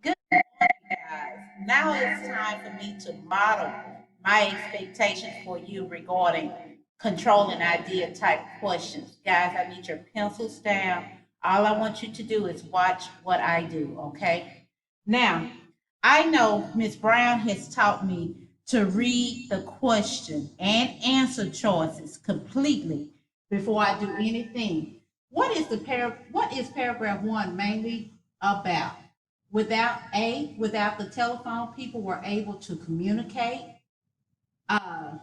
Good morning, guys. Now it's time for me to model my expectations for you regarding controlling idea type questions. Guys, I need your pencils down. All I want you to do is watch what I do, okay? Now, I know Miss Brown has taught me to read the question and answer choices completely before I do anything. What is paragraph one mainly about? Without the telephone, people were able to communicate. Uh,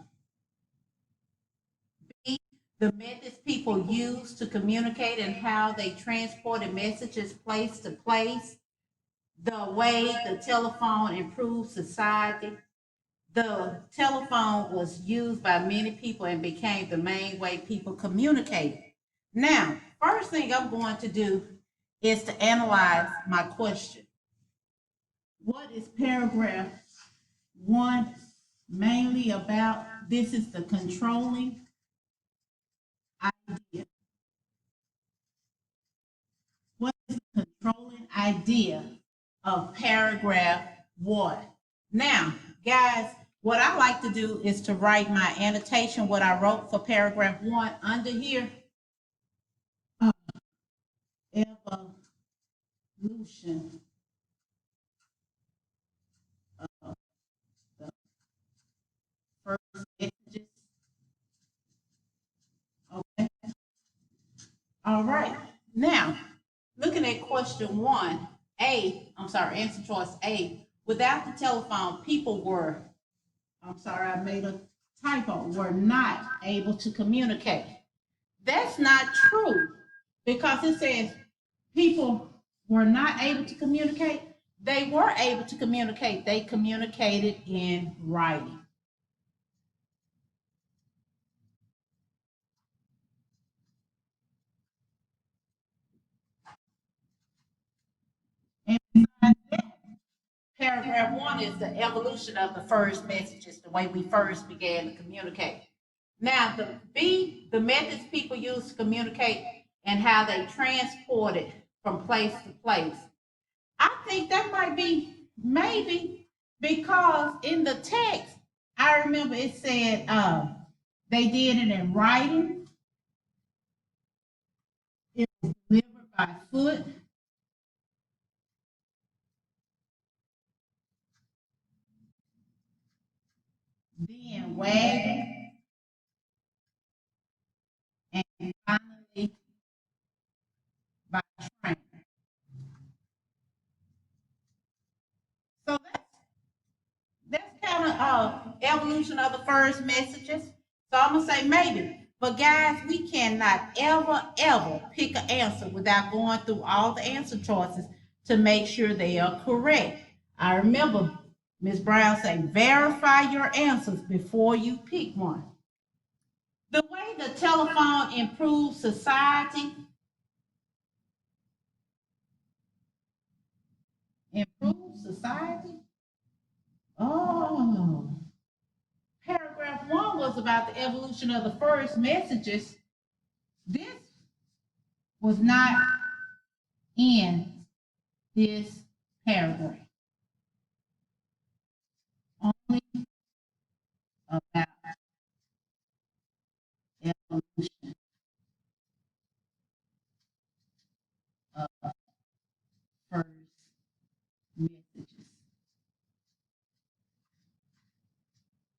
B, the methods people used to communicate and how they transported messages place to place. The way the telephone improved society. The telephone was used by many people and became the main way people communicated. Now, first thing I'm going to do is to analyze my question. What is paragraph one mainly about? This is the controlling idea. What is the controlling idea of paragraph one? Now, guys, what I like to do is to write my annotation, what I wrote for paragraph one under here. Evolution of the first messages. Okay. All right. Now, looking at question one, answer choice A. Without the telephone, people were, I'm sorry, I made a typo, were not able to communicate. That's not true because it says people were not able to communicate. They were able to communicate. They communicated in writing. And paragraph one is the evolution of the first messages, the way we first began to communicate. Now, the B, the methods people use to communicate and how they transport it from place to place. I think that might be maybe because in the text, I remember it said they did it in writing, it was delivered by foot, then wagon, and finally by train. So that's kind of evolution of the first messages. So I'm gonna say maybe. But guys, we cannot ever pick an answer without going through all the answer choices to make sure they are correct. I remember Ms. Brown saying, verify your answers before you pick one. The way the telephone improves society, improves society. Oh, paragraph one was about the evolution of the first messages. This was not in this paragraph, only about evolution of first messages.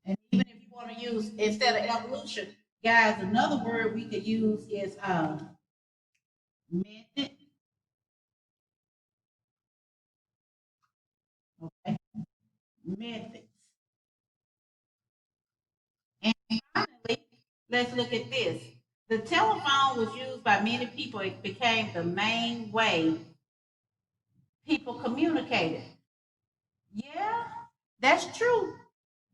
And even if you want to use, instead of evolution, guys, another word we could use is method. Okay, methods. And finally, let's look at this. The telephone was used by many people. It became the main way people communicated. Yeah, that's true.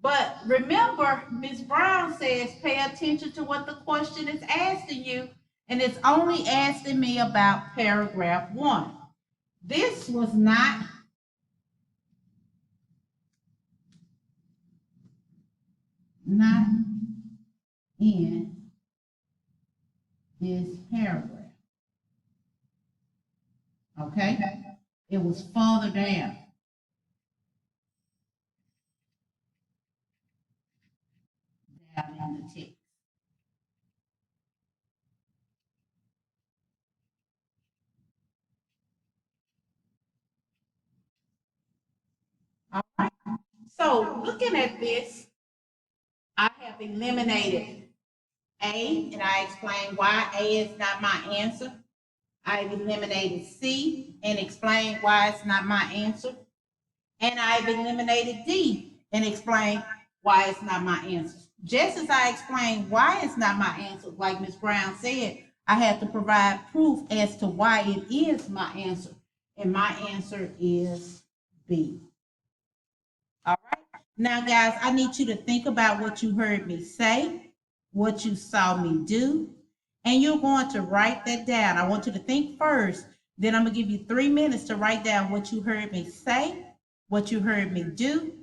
But remember, Ms. Brown says pay attention to what the question is asking you, and it's only asking me about paragraph one. This was not in this paragraph. Okay? It was further down. All right. So looking at this, I have eliminated A, and I explained why A is not my answer. I've eliminated C and explained why it's not my answer. And I've eliminated D and explained why it's not my answer. Just as I explained why it's not my answer, like Ms. Brown said, I have to provide proof as to why it is my answer. And my answer is B. All right. Now, guys, I need you to think about what you heard me say, what you saw me do, and you're going to write that down. I want you to think first, then I'm going to give you 3 minutes to write down what you heard me say, what you heard me do,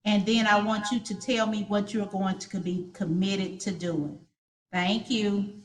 and then I want you to tell me what you're going to be committed to doing. Thank you.